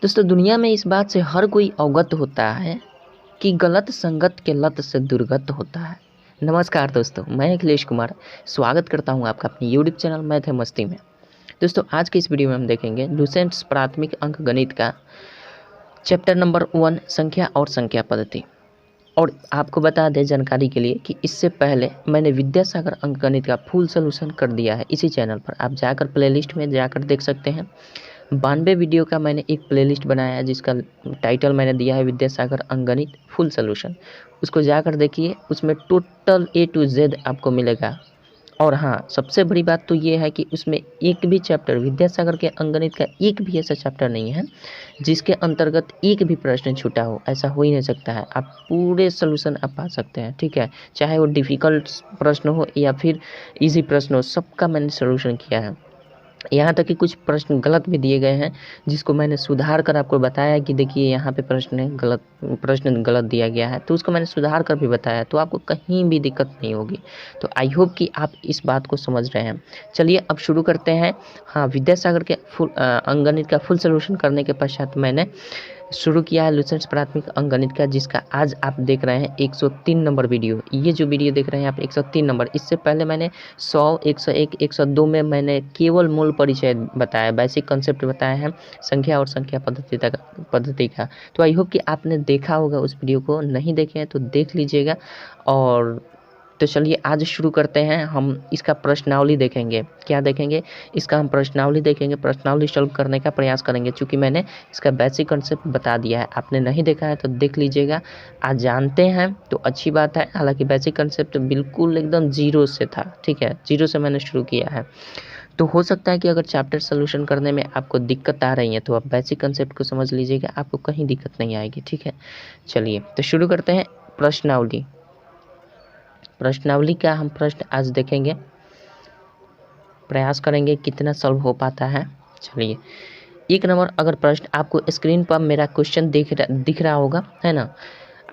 दोस्तों दुनिया में इस बात से हर कोई अवगत होता है कि गलत संगत के लत से दुर्गत होता है। नमस्कार दोस्तों, मैं अखिलेश कुमार स्वागत करता हूं आपका अपनी यूट्यूब चैनल मैथ है मस्ती में। दोस्तों आज के इस वीडियो में हम देखेंगे लुसेंट्स प्राथमिक अंक गणित का चैप्टर नंबर 1 संख्या और संख्या पद्धति। और आपको बता दें जानकारी के लिए कि इससे पहले मैंने विद्यासागर अंक गणित का फुल सोल्यूशन कर दिया है इसी चैनल पर। आप जाकर प्लेलिस्ट में जाकर देख सकते हैं। 92 वीडियो का मैंने एक प्लेलिस्ट बनाया है जिसका टाइटल मैंने दिया है विद्यासागर अंकगणित फुल सोल्यूशन। उसको जाकर देखिए, उसमें टोटल A to Z आपको मिलेगा। और हाँ, सबसे बड़ी बात तो ये है कि उसमें एक भी चैप्टर विद्यासागर के अंकगणित का एक भी ऐसा चैप्टर नहीं है जिसके अंतर्गत एक भी प्रश्न छूटा हो। ऐसा हो ही नहीं सकता है। आप पूरे सोल्यूशन आप पा सकते हैं, ठीक है। चाहे वो डिफ़िकल्ट प्रश्न हो या फिर इजी प्रश्न हो, सबका मैंने सोल्यूशन किया है। यहाँ तक कि कुछ प्रश्न गलत भी दिए गए हैं जिसको मैंने सुधार कर आपको बताया कि देखिए यहाँ पे प्रश्न गलत दिया गया है, तो उसको मैंने सुधार कर भी बताया, तो आपको कहीं भी दिक्कत नहीं होगी। तो आई होप कि आप इस बात को समझ रहे हैं। चलिए अब शुरू करते हैं। हाँ, विद्यासागर के अंकगणित का फुल सोल्यूशन करने के पश्चात मैंने शुरू किया है लुसेंट्स प्राथमिक अंकगणित का, जिसका आज आप देख रहे हैं 103 नंबर वीडियो। ये जो वीडियो देख रहे हैं आप 103 नंबर, इससे पहले मैंने 100, 101, 102 में मैंने केवल मूल परिचय बताया, बेसिक कंसेप्ट बताया है संख्या और संख्या पद्धति का। तो आई होप कि आपने देखा होगा उस वीडियो को। नहीं देखे हैं तो देख लीजिएगा। और तो चलिए आज शुरू करते हैं। हम इसका प्रश्नावली देखेंगे। क्या देखेंगे? इसका हम प्रश्नावली देखेंगे, प्रश्नावली सॉल्व करने का प्रयास करेंगे। चूँकि मैंने इसका बेसिक कंसेप्ट बता दिया है, आपने नहीं देखा है तो देख लीजिएगा। आज जानते हैं तो अच्छी बात है। हालांकि बेसिक कंसेप्ट बिल्कुल एकदम जीरो से था, ठीक है, जीरो से मैंने शुरू किया है। तो हो सकता है कि अगर चैप्टर सोल्यूशन करने में आपको दिक्कत आ रही है तो आप बेसिक कंसेप्ट को समझ लीजिएगा, आपको कहीं दिक्कत नहीं आएगी, ठीक है। चलिए तो शुरू करते हैं प्रश्नावली। प्रश्नावली का हम प्रश्न आज देखेंगे, प्रयास करेंगे कितना सॉल्व हो पाता है। चलिए 1 नंबर अगर प्रश्न आपको स्क्रीन पर मेरा क्वेश्चन दिख रहा होगा, है ना,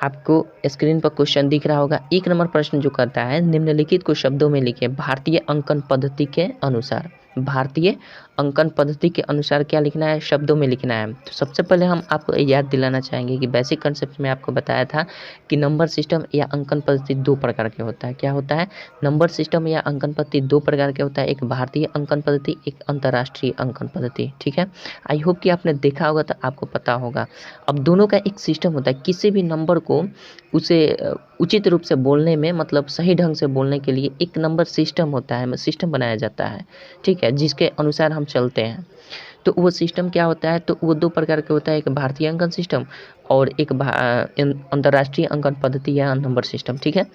आपको स्क्रीन पर क्वेश्चन दिख रहा होगा। 1 नंबर प्रश्न जो करता है, निम्नलिखित को शब्दों में लिखिए भारतीय अंकन पद्धति के अनुसार। भारतीय अंकन पद्धति के अनुसार क्या लिखना है? शब्दों में लिखना है। तो सबसे पहले हम आपको याद दिलाना चाहेंगे कि बेसिक कंसेप्ट में आपको बताया था कि नंबर सिस्टम या अंकन पद्धति 2 प्रकार के होता है। क्या होता है? नंबर सिस्टम या अंकन पद्धति 2 प्रकार के होता है, एक भारतीय अंकन पद्धति, एक अंतर्राष्ट्रीय अंकन पद्धति, ठीक है। आई होप कि आपने देखा होगा तो आपको पता होगा। अब दोनों का एक सिस्टम होता है, किसी भी नंबर को उसे उचित रूप से बोलने में, मतलब सही ढंग से बोलने के लिए एक नंबर सिस्टम होता है, सिस्टम बनाया जाता है, ठीक है, जिसके अनुसार हम चलते हैं। तो वो सिस्टम क्या होता है? तो वो 2 प्रकार के होता है, एक भारतीय अंकन सिस्टम और एक अंतर्राष्ट्रीय अंकन पद्धति या नंबर सिस्टम, ठीक है।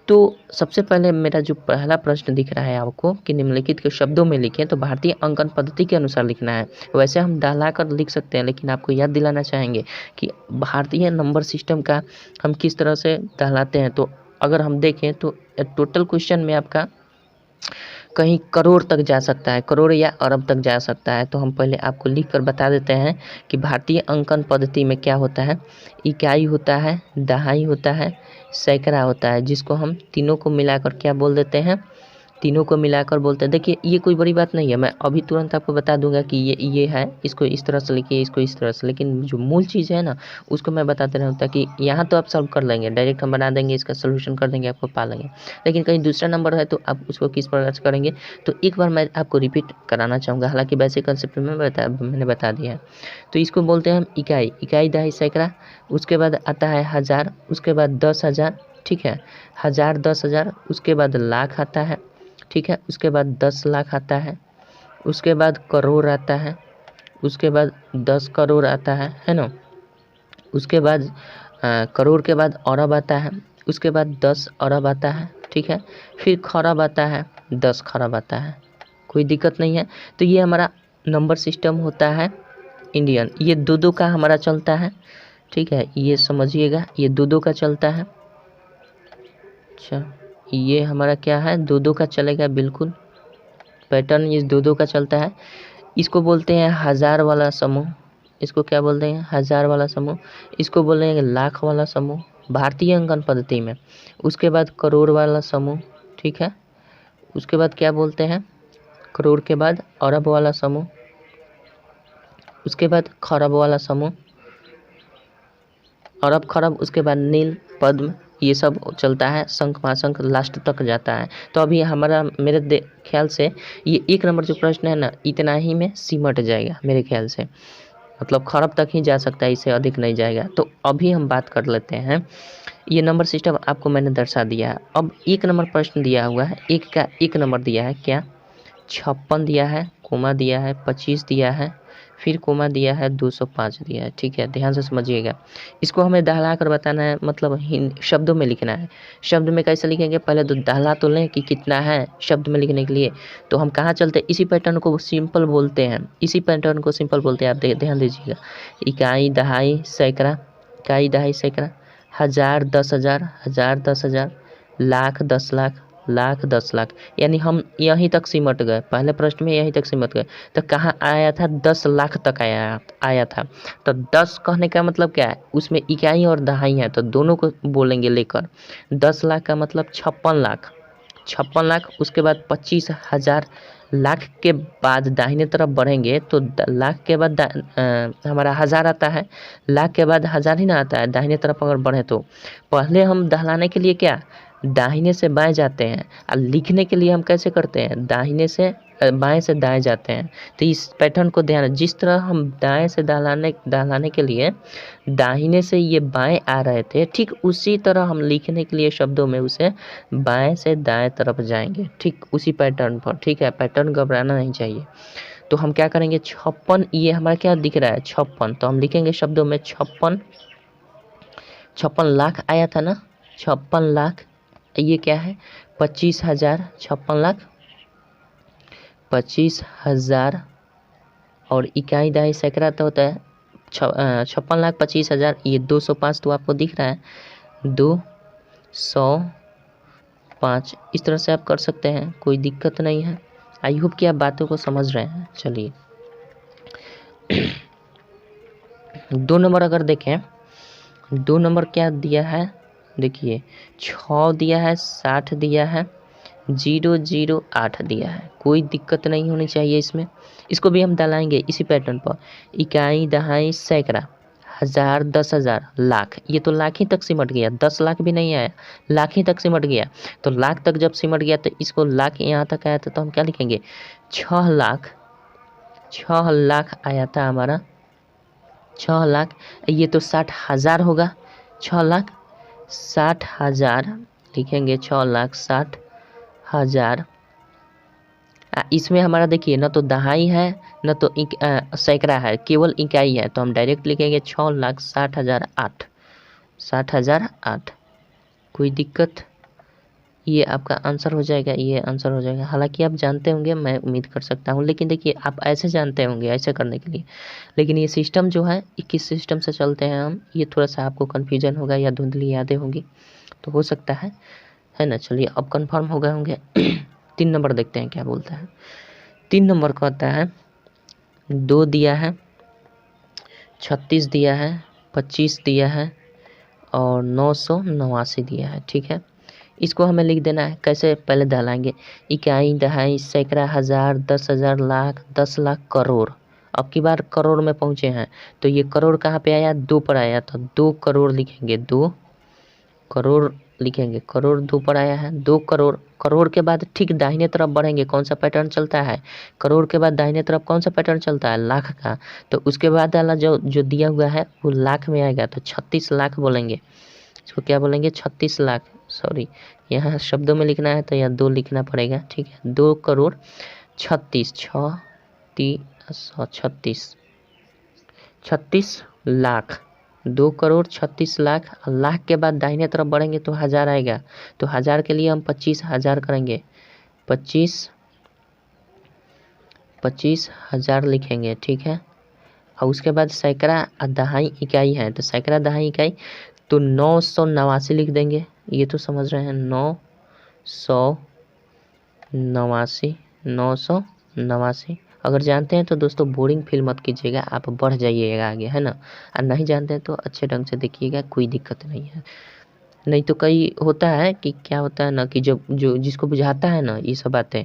तो सबसे पहले मेरा जो पहला प्रश्न दिख रहा है आपको कि निम्नलिखित के शब्दों में लिखें, तो भारतीय अंकन पद्धति के अनुसार लिखना है। वैसे हम दहला कर लिख सकते हैं, लेकिन आपको याद दिलाना चाहेंगे कि भारतीय नंबर सिस्टम का हम किस तरह से दहलाते हैं। तो अगर हम देखें तो टोटल क्वेश्चन में आपका कहीं करोड़ तक जा सकता है, करोड़ या अरब तक जा सकता है। तो हम पहले आपको लिख कर बता देते हैं कि भारतीय अंकन पद्धति में क्या होता है। इकाई होता है, दहाई होता है, सैकड़ा होता है, जिसको हम तीनों को मिलाकर क्या बोल देते हैं? तीनों को मिलाकर बोलते हैं। देखिए ये कोई बड़ी बात नहीं है, मैं अभी तुरंत आपको बता दूंगा कि ये है, इसको इस तरह से लिखिए, इसको इस तरह से, लेकिन जो मूल चीज़ है ना उसको मैं बताते रहूँ ताकि यहाँ तो आप सॉल्व कर लेंगे, डायरेक्ट हम बना देंगे, इसका सोल्यूशन कर देंगे, आपको पा लेंगे। लेकिन कहीं दूसरा नंबर है तो आप उसको किस प्रकार से करेंगे, तो एक बार मैं आपको रिपीट कराना चाहूँगा। हालाँकि बेसिक कंसेप्ट में मैंने बता दिया है। तो इसको बोलते हैं हम इकाई, इकाई दहाई सैकड़ा। उसके बाद आता है हज़ार, उसके बाद 10,000, ठीक है, 1000, 10,000, उसके बाद लाख आता है, ठीक है, उसके बाद 10 लाख आता है, उसके बाद करोड़ आता है, उसके बाद 10 करोड़ आता है ना, उसके बाद करोड़ के बाद अरब आता है, उसके बाद 10 अरब आता है, ठीक है, फिर खरब आता है, 10 खरब आता है। कोई दिक्कत नहीं है। तो ये हमारा नंबर सिस्टम होता है इंडियन। ये दो दो का हमारा चलता है, ठीक है, ये समझिएगा, ये दो दो का चलता है। अच्छा, ये हमारा क्या है? दो दो का चलेगा, बिल्कुल पैटर्न ये दो दो का चलता है। इसको बोलते हैं हज़ार वाला समूह, इसको क्या बोलते हैं? हज़ार वाला समूह। इसको बोलेंगे लाख वाला समूह भारतीय अंकन पद्धति में। उसके बाद करोड़ वाला समूह, ठीक है, उसके बाद क्या बोलते हैं? करोड़ के बाद अरब वाला समूह, उसके बाद खरब वाला समूह, अरब खरब, उसके बाद नील, पद्म, ये सब चलता है, शंख महाशंख लास्ट तक जाता है। तो अभी हमारा मेरे ख्याल से ये 1 नंबर जो प्रश्न है ना, इतना ही में सिमट जाएगा मेरे ख्याल से, मतलब खरब तक ही जा सकता है, इससे अधिक नहीं जाएगा। तो अभी हम बात कर लेते हैं, ये नंबर सिस्टम आपको मैंने दर्शा दिया है। अब 1 नंबर प्रश्न दिया हुआ है, 1 का 1 नंबर दिया है क्या, 56 दिया है, कोमा दिया है, 25 दिया है, फिर कोमा दिया है, 205 दिया है। ठीक है, ध्यान से समझिएगा। इसको हमें दहला कर बताना है, मतलब शब्दों में लिखना है। शब्द में कैसे लिखेंगे, पहले तो दहला तो लें कि कितना है शब्द में लिखने के लिए। तो हम कहाँ चलते हैं, इसी पैटर्न को सिंपल बोलते हैं, इसी पैटर्न को सिंपल बोलते हैं। आप ध्यान दीजिएगा, इकाई, दहाई, सैकड़ा, इकाई, दहाई, सैकड़ा, 1000, 10,000, 1000, 10,000, लाख, 10 लाख, लाख, 10 लाख, यानी हम यहीं तक सिमट गए, पहले प्रश्न में यहीं तक सिमट गए। तो कहाँ आया था, 10 लाख तक आया था। तो 10 कहने का मतलब क्या है, उसमें इकाई और दहाई है, तो दोनों को बोलेंगे लेकर। 10 लाख का मतलब 56 लाख, 56 लाख। उसके बाद 25,000, लाख के बाद दाहिने तरफ बढ़ेंगे तो लाख के बाद हमारा 1000 आता है, लाख के बाद 1000 ही ना आता है दाहिने तरफ अगर बढ़े तो। पहले हम दहलाने के लिए क्या, दाहिने से बाएं जाते हैं, और लिखने के लिए हम कैसे करते हैं, दाहिने से बाएं से दाएं जाते हैं। तो इस पैटर्न को ध्यान, जिस तरह हम दाएं से दहलाने के लिए दाहिने से ये बाएं आ रहे थे, ठीक उसी तरह हम लिखने के लिए शब्दों में उसे बाएं से दाएं तरफ जाएंगे, ठीक उसी पैटर्न पर। ठीक है, पैटर्न घबराना नहीं चाहिए। तो हम क्या करेंगे, 56, ये हमारा क्या दिख रहा है 56, तो हम लिखेंगे शब्दों में 56, 56 लाख आया था ना, 56 लाख। ये क्या है, 25,000, 56 लाख, 25,000, और इकाई दहाई सैकड़ा तो होता है 56 लाख 25,000। ये 205 तो आपको दिख रहा है, 205। इस तरह से आप कर सकते हैं, कोई दिक्कत नहीं है। आई होप कि आप बातों को समझ रहे हैं। चलिए 2 नंबर अगर देखें, 2 नंबर क्या दिया है, देखिए 6 दिया है, 60 दिया है, 008 दिया है। कोई दिक्कत नहीं होनी चाहिए इसमें। इसको भी हम दलाएंगे इसी पैटर्न पर, इकाई, दहाई, सैकड़ा, 1000, 10,000, लाख। ये तो लाख ही तक सिमट गया, 10 लाख भी नहीं आया, लाख ही तक सिमट गया। तो लाख तक जब सिमट गया तो इसको लाख यहाँ तक आया था, तो हम क्या लिखेंगे, 6 लाख, 6 लाख आया था हमारा, 6 लाख। ये तो 60,000 होगा, 6 लाख 60,000 लिखेंगे, 6 लाख 60,000। इसमें हमारा देखिए न तो दहाई है न तो सैकड़ा है, केवल इकाई है, तो हम डायरेक्ट लिखेंगे 6,60,008, 60,008। कोई दिक्कत, ये आपका आंसर हो जाएगा, ये आंसर हो जाएगा। हालांकि आप जानते होंगे, मैं उम्मीद कर सकता हूँ, लेकिन देखिए आप ऐसे जानते होंगे ऐसे करने के लिए, लेकिन ये सिस्टम जो है, किस सिस्टम से चलते हैं हम, ये थोड़ा सा आपको कन्फ्यूजन होगा या धुंधली यादें होंगी, तो हो सकता है ना। चलिए अब कंफर्म हो गए होंगे। 3 नंबर देखते हैं क्या बोलता है। 3 नंबर का होता है, 2 दिया है, 36 दिया है, 25 दिया है, और 989 दिया है। ठीक है, इसको हमें लिख देना है, कैसे, पहले दहलाएंगे, इकाई, दहाई, सैकड़ा, 1000, 10,000, लाख, 10 लाख, करोड़। अब की बार करोड़ में पहुंचे हैं, तो ये करोड़ कहाँ पे आया, 2 पर आया, तो 2 करोड़ लिखेंगे, 2 करोड़ लिखेंगे, करोड़ 2 पर आया है, 2 करोड़। करोड़ के बाद ठीक दाहिने तरफ बढ़ेंगे, कौन सा पैटर्न चलता है, करोड़ के बाद दाहिने तरफ कौन सा पैटर्न चलता है, लाख का। तो उसके बाद वाला जो दिया हुआ है वो लाख में आएगा, तो 36 लाख बोलेंगे, इसको क्या बोलेंगे, 36 लाख। सॉरी, यहाँ शब्दों में लिखना है तो यहाँ 2 लिखना पड़ेगा। ठीक है, 2 करोड़ 36, 36 लाख, 2 करोड़ 36 लाख। लाख के बाद दाहिने तरफ बढ़ेंगे तो 1000 आएगा, तो 1000 के लिए हम 25,000 करेंगे, 25,000 लिखेंगे। ठीक है, और उसके बाद सैकड़ा दहाई इकाई है, तो सैकड़ा दहाई इकाई, तो 989 लिख देंगे। ये तो समझ रहे हैं, 989। अगर जानते हैं तो दोस्तों बोरिंग फील मत कीजिएगा, आप बढ़ जाइएगा आगे, है ना। और नहीं जानते हैं तो अच्छे ढंग से देखिएगा, कोई दिक्कत नहीं है। नहीं तो कई होता है कि क्या होता है ना, कि जो जिसको बुझाता है ना ये सब बातें,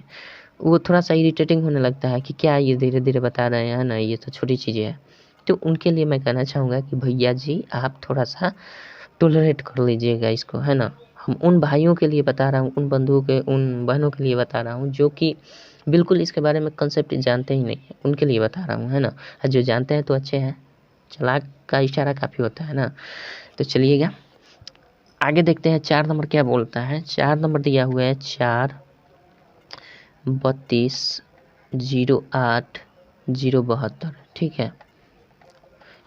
वो थोड़ा सा इरिटेटिंग होने लगता है कि क्या ये धीरे धीरे बता रहे हैं ना, ये तो छोटी चीज़ें हैं। तो उनके लिए मैं कहना चाहूँगा कि भैया जी आप थोड़ा सा टोलरेट कर लीजिएगा इसको, है ना। हम उन भाइयों के लिए बता रहा हूँ, उन बंधुओं के, उन बहनों के लिए बता रहा हूँ जो कि बिल्कुल इसके बारे में कंसेप्ट जानते ही नहीं है, उनके लिए बता रहा हूँ, है ना। जो जानते हैं तो अच्छे हैं, चालाक का इशारा काफ़ी होता है ना। तो चलिएगा आगे देखते हैं 4 नंबर क्या बोलता है। 4 नंबर दिया हुआ है 4-32-08-072, ठीक है।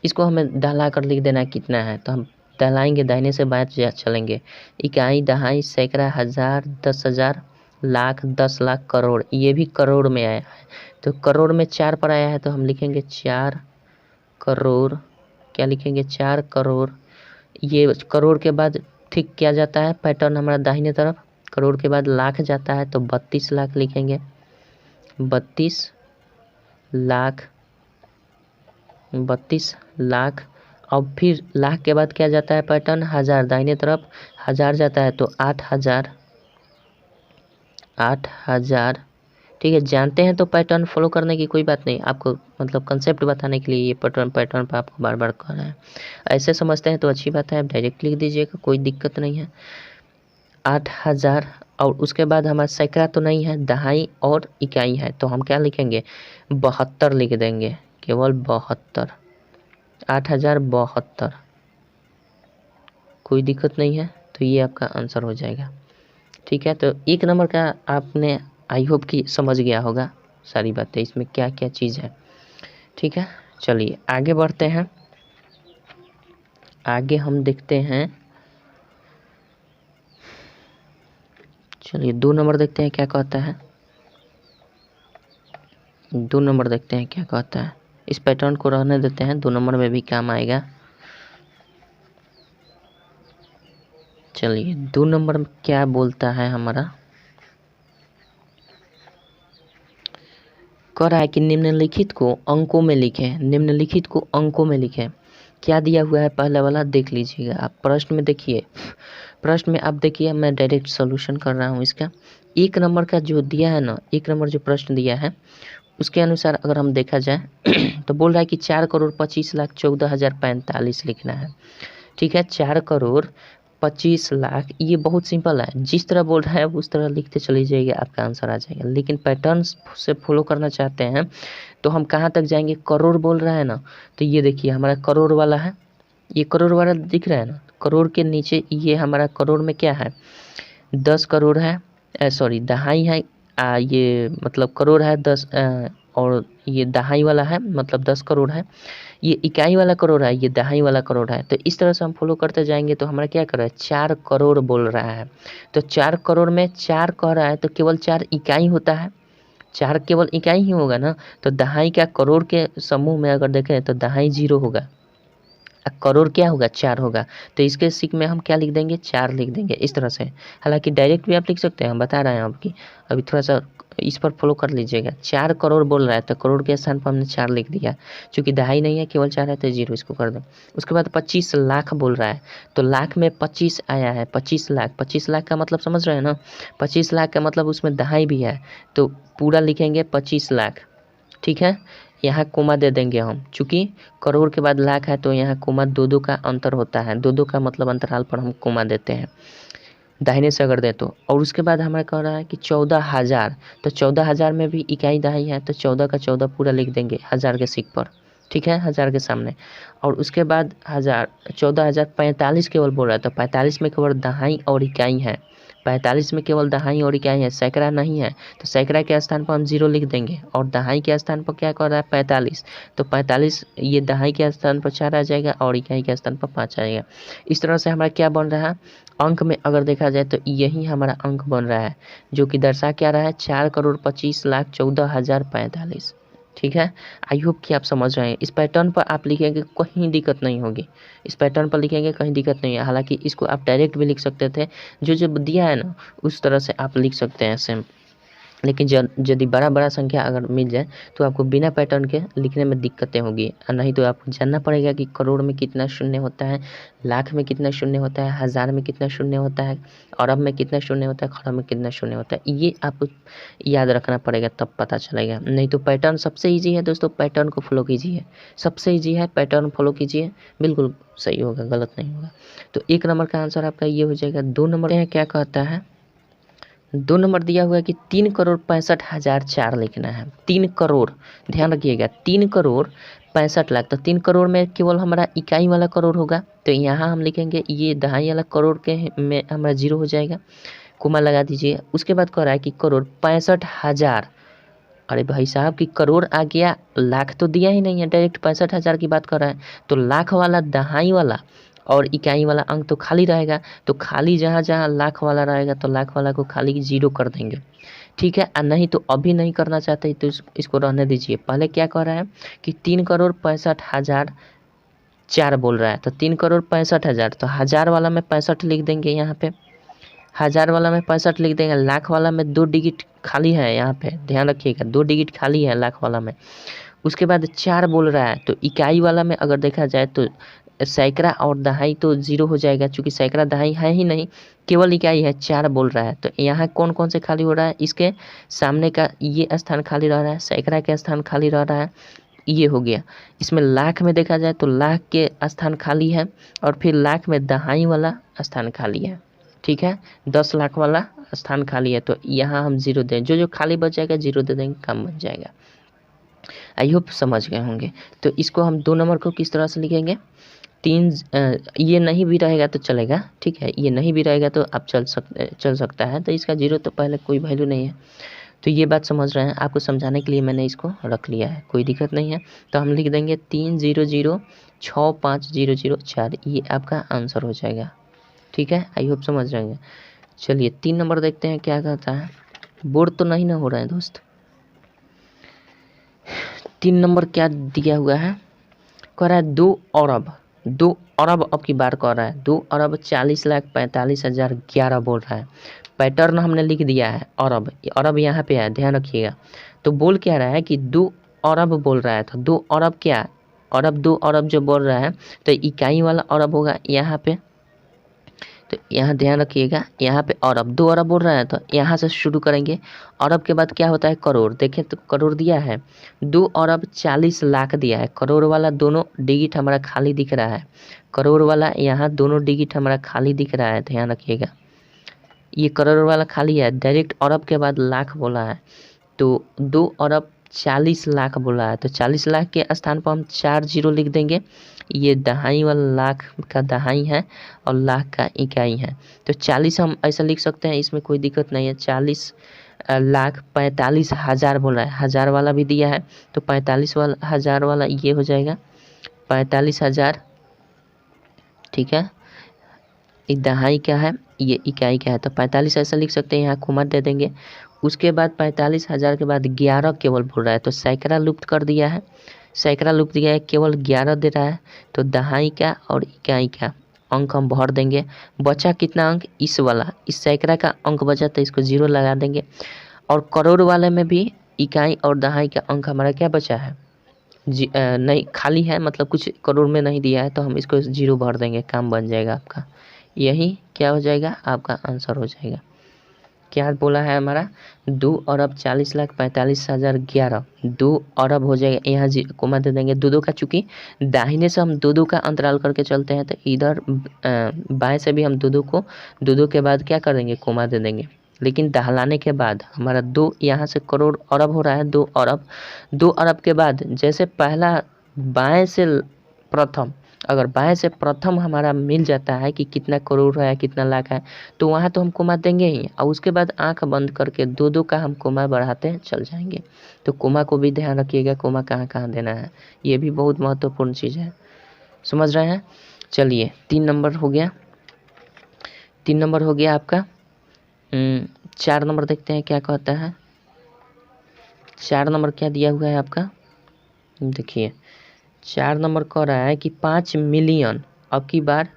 इसको हमें दहला कर लिख देना कितना है, तो हम दहलाएंगे, दाहिने से बाएं चलेंगे। इकाई, दहाई, सैकड़ा, हजार, 10,000, लाख, 10 लाख, करोड़, ये भी करोड़ में आया है। तो करोड़ में 4 पर आया है तो हम लिखेंगे 4 करोड़। क्या लिखेंगे? 4 करोड़। ये करोड़ के बाद ठीक किया जाता है पैटर्न हमारा दाहिने तरफ। करोड़ के बाद लाख जाता है तो 32 लाख लिखेंगे, 32 लाख, 32 लाख। अब फिर लाख के बाद क्या जाता है पैटर्न? हजार, दाहिने तरफ हजार जाता है तो 8,000, 8,000, ठीक है। जानते हैं तो पैटर्न फॉलो करने की कोई बात नहीं, आपको मतलब कंसेप्ट बताने के लिए ये पैटर्न पर आपको बार बार कर रहे हैं। ऐसे समझते हैं तो अच्छी बात है, आप डायरेक्ट लिख दीजिएगा, कोई दिक्कत नहीं है। 8,000 और उसके बाद हमारा सैकड़ा तो नहीं है, दहाई और इकाई है, तो हम क्या लिखेंगे? 72 लिख देंगे, केवल 72, 8,072, कोई दिक्कत नहीं है। तो ये आपका आंसर हो जाएगा, ठीक है। तो 1 नंबर का आपने आई होप कि समझ गया होगा सारी बातें, इसमें क्या क्या चीज़ है, ठीक है। चलिए आगे बढ़ते हैं। आगे हम देखते हैं, चलिए 2 नंबर देखते हैं क्या कहता है। 2 नंबर देखते हैं क्या कहता है। इस पैटर्न को रहने देते हैं, 2 नंबर में भी काम आएगा। चलिए 2 नंबर में क्या बोलता है हमारा, कह रहा है कि निम्नलिखित को अंकों में लिखें, निम्नलिखित को अंकों में लिखें। क्या दिया हुआ है पहले वाला देख लीजिएगा आप, प्रश्न में देखिए, प्रश्न में आप देखिए, मैं डायरेक्ट सॉल्यूशन कर रहा हूँ इसका। 1 नंबर का जो दिया है ना, 1 नंबर जो प्रश्न दिया है उसके अनुसार अगर हम देखा जाए तो बोल रहा है कि 4,25,14,045 लिखना है, ठीक है। 4,25,00,000, ये बहुत सिंपल है, जिस तरह बोल रहा है उस तरह लिखते चली जाइए, आपका आंसर आ जाएगा। लेकिन पैटर्न से फॉलो करना चाहते हैं तो हम कहाँ तक जाएंगे? करोड़ बोल रहा है ना, तो ये देखिए हमारा करोड़ वाला है, ये करोड़ वाला दिख रहा है ना, करोड़ के नीचे ये हमारा करोड़ में क्या है? 10 करोड़ है, सॉरी दहाई है, ये मतलब करोड़ है 10, और ये दहाई वाला है मतलब 10 करोड़ है। ये इकाई वाला करोड़ है, ये दहाई वाला करोड़ है। तो इस तरह से हम फॉलो करते जाएंगे तो हमारा क्या कर रहा है? 4 करोड़ बोल रहा है। तो 4 करोड़ में 4 कह रहा है तो केवल 4 इकाई होता है, 4 केवल इकाई ही होगा ना। तो दहाई का करोड़ के समूह में अगर देखें तो दहाई 0 होगा, करोड़ क्या होगा? 4 होगा। तो इसके सिक में हम क्या लिख देंगे? 4 लिख देंगे इस तरह से। हालांकि डायरेक्ट भी आप लिख सकते हैं, हम बता रहे हैं आपकी, अभी थोड़ा सा इस पर फॉलो कर लीजिएगा। 4 करोड़ बोल रहा है तो करोड़ के स्थान पर हमने 4 लिख दिया, चूंकि दहाई नहीं है केवल 4 है तो 0 इसको कर दें। उसके बाद 25 लाख बोल रहा है, तो लाख में 25 आया है, 25 लाख, 25 लाख का मतलब समझ रहे हैं ना, 25 लाख का मतलब उसमें दहाई भी है, तो पूरा लिखेंगे 25 लाख, ठीक है। यहाँ कोमा दे देंगे हम, चूँकि करोड़ के बाद लाख है तो यहाँ कोमा 2-2 का अंतर होता है, 2-2 का मतलब अंतराल पर हम कोमा देते हैं दाहिने से अगर दें तो। और उसके बाद हमारा कह रहा है कि 14,000, तो 14,000 में भी इकाई दहाई है तो 14 का 14 पूरा लिख देंगे हज़ार के सिक पर, ठीक है, हज़ार के सामने। और उसके बाद 14,045 केवल बोल रहा है, तो 45 में केवल दहाई और इकाई है, 45 में केवल दहाई और इकाई है, सैकड़ा नहीं है। तो सैकड़ा के स्थान पर हम 0 लिख देंगे और दहाई के स्थान पर क्या कर रहा है? 45, तो 45 ये दहाई के स्थान पर 4 आ जाएगा और इकाई के स्थान पर 5 आ जाएगा। इस तरह से हमारा क्या बन रहा है? अंक में अगर देखा जाए तो यही हमारा अंक बन रहा है, जो कि दर्शा क्या रहा है? 4,25,14,045, ठीक है। आई होप कि आप समझ रहे हैं। इस पैटर्न पर आप लिखेंगे कहीं दिक्कत नहीं होगी, इस पैटर्न पर लिखेंगे कहीं दिक्कत नहीं है। हालांकि इसको आप डायरेक्ट भी लिख सकते थे, जो जो दिया है ना उस तरह से आप लिख सकते हैं सेम, लेकिन यदि बड़ा बड़ा संख्या अगर मिल जाए तो आपको बिना पैटर्न के लिखने में दिक्कतें होगी, नहीं तो आपको जानना पड़ेगा कि करोड़ में कितना शून्य होता है, लाख में कितना शून्य होता है, हज़ार में कितना शून्य होता है, अरब में कितना शून्य होता है, खरब में कितना शून्य होता है। ये आपको याद रखना पड़ेगा, तब पता चलेगा। नहीं तो पैटर्न सबसे ईजी है दोस्तों, पैटर्न को फॉलो कीजिए, सबसे ईजी है, पैटर्न फॉलो कीजिए, बिल्कुल सही होगा, गलत नहीं होगा। तो 1 नंबर का आंसर आपका ये हो जाएगा। 2 नंबर क्या कहता है, 2 नंबर दिया हुआ है कि 3,65,004 लिखना है। 3 करोड़, ध्यान रखिएगा, 3,65,00,000। तो 3 करोड़ में केवल हमारा इकाई वाला करोड़ होगा, तो यहाँ हम लिखेंगे ये दहाई वाला करोड़ के में हमारा 0 हो जाएगा, कोमा लगा दीजिए। उसके बाद कह रहा है कि करोड़ 65,000। अरे भाई साहब कि करोड़ आ गया, लाख तो दिया ही नहीं है, डायरेक्ट 65,000 की बात कर रहा है। तो लाख वाला, दहाई वाला और इकाई वाला अंक तो खाली रहेगा, तो खाली जहाँ जहाँ लाख वाला रहेगा तो लाख वाला को खाली 0 कर देंगे, ठीक है। नहीं तो अभी नहीं करना चाहते तो इसको रहने दीजिए। पहले क्या कह रहा है कि 3,65,004 बोल रहा है, तो 3,65,000, तो हज़ार वाला में 65 लिख देंगे यहाँ पे, हज़ार वाला में 65 लिख देंगे। लाख वाला में 2 डिजिट खाली है, यहाँ पे ध्यान रखिएगा, 2 डिजिट खाली है लाख वाला में। उसके बाद 4 बोल रहा है, तो इकाई वाला में अगर देखा जाए तो सैकड़ा और दहाई तो 0 हो जाएगा, क्योंकि सैकड़ा दहाई है ही नहीं, केवल इकाई है। 4 बोल रहा है, तो यहाँ कौन कौन से खाली हो रहा है, इसके सामने का ये स्थान खाली रह रहा है, सैकड़ा के स्थान खाली रह रहा है, ये हो गया। इसमें लाख में देखा जाए तो लाख के स्थान खाली है, और फिर लाख में दहाई वाला स्थान खाली है, ठीक है। 10 लाख वाला स्थान खाली है, तो यहाँ हम 0 दें, जो खाली बच जाएगा 0 दे देंगे, काम बन जाएगा। आई होप समझ गए होंगे। तो इसको हम 2 नंबर को किस तरह से लिखेंगे, 3 ये नहीं भी रहेगा तो चलेगा, ठीक है, ये नहीं भी रहेगा तो आप चल सकता है, तो इसका 0 तो पहले कोई वैल्यू नहीं है। तो ये बात समझ रहे हैं, आपको समझाने के लिए मैंने इसको रख लिया है, कोई दिक्कत नहीं है। तो हम लिख देंगे 3,0,0,65,004, ये आपका आंसर हो जाएगा, ठीक है। आई होप समझ रहे हैं। चलिए 3 नंबर देखते हैं क्या कहता है। बोर तो नहीं ना हो रहा है दोस्त। 3 नंबर क्या दिया हुआ है, कह रहा है 2 अरब अब की बार कह रहा है, 2,40,45,011 बोल रहा है। पैटर्न हमने लिख दिया है अरब, अरब यहाँ पे है, ध्यान रखिएगा। तो बोल क्या रहा है कि 2 अरब बोल रहा है, तो 2 अरब क्या, अरब 2 अरब जो बोल रहा है, तो इकाई वाला अरब होगा यहाँ पे। तो यहाँ ध्यान रखिएगा, यहाँ पे अरब 2 अरब बोल रहा है, तो यहाँ से शुरू करेंगे। अरब के बाद क्या होता है, करोड़। देखें तो करोड़ दिया है, 2,40,00,000 दिया है। करोड़ वाला दोनों डिजिट हमारा खाली दिख रहा है, करोड़ वाला यहाँ दोनों डिजिट हमारा खाली दिख रहा है, ध्यान रखिएगा। ये करोड़ वाला खाली है, डायरेक्ट अरब के बाद लाख बोला है, तो 2,40,00,000 बोला है, तो 40 लाख के स्थान पर हम 4 0 लिख देंगे। ये दहाई वाला लाख का दहाई है और लाख का इकाई है, तो 40 हम ऐसा लिख सकते हैं, इसमें कोई दिक्कत नहीं है। 40,45,000 बोल रहा है, हज़ार वाला भी दिया है, तो 45,000 वाला ये हो जाएगा 45,000, ठीक है। एक दहाई क्या है, ये इकाई क्या है, तो 45 ऐसा लिख सकते हैं, यहाँ कोमा दे देंगे। उसके बाद 45,000 के बाद 11 केवल बोल रहा है, तो सैकड़ा लुप्त कर दिया है, सैकड़ा लुप्त दिया है, केवल 11 दे रहा है। तो दहाई का और इकाई का अंक हम भर देंगे। बचा कितना अंक, इस वाला, इस सैकड़ा का अंक बचा, तो इसको 0 लगा देंगे। और करोड़ वाले में भी इकाई और दहाई का अंक हमारा क्या बचा है, नहीं खाली है, मतलब कुछ करोड़ में नहीं दिया है, तो हम इसको 0 भर देंगे, काम बन जाएगा आपका। यही क्या हो जाएगा, आपका आंसर हो जाएगा। क्या बोला है हमारा, 2,40,45,011, 2 अरब हो जाएगा, यहाँ कोमा दे देंगे। 2 का, चूंकि दाहिने से हम 2 का अंतराल करके चलते हैं, तो इधर बाएं से भी हम 2 के बाद क्या कर देंगे, कोमा दे देंगे। लेकिन दहलाने के बाद हमारा 2 यहाँ से करोड़ अरब हो रहा है, 2 अरब के बाद जैसे पहला बाएं से प्रथम, अगर बाएं से प्रथम हमारा मिल जाता है कि कितना करोड़ है कितना लाख है, तो वहाँ तो हम कोमा देंगे ही, और उसके बाद आंख बंद करके 2 का हम कोमा बढ़ाते चल जाएंगे। तो कोमा को भी ध्यान रखिएगा, कोमा कहाँ कहाँ देना है, ये भी बहुत महत्वपूर्ण चीज़ है, समझ रहे हैं। चलिए 3 नंबर हो गया, 3 नंबर हो गया आपका। 4 नंबर देखते हैं क्या कहता है। 4 नंबर क्या दिया हुआ है आपका, देखिए 4 नंबर कह रहा है कि 5 मिलियन, अब की बार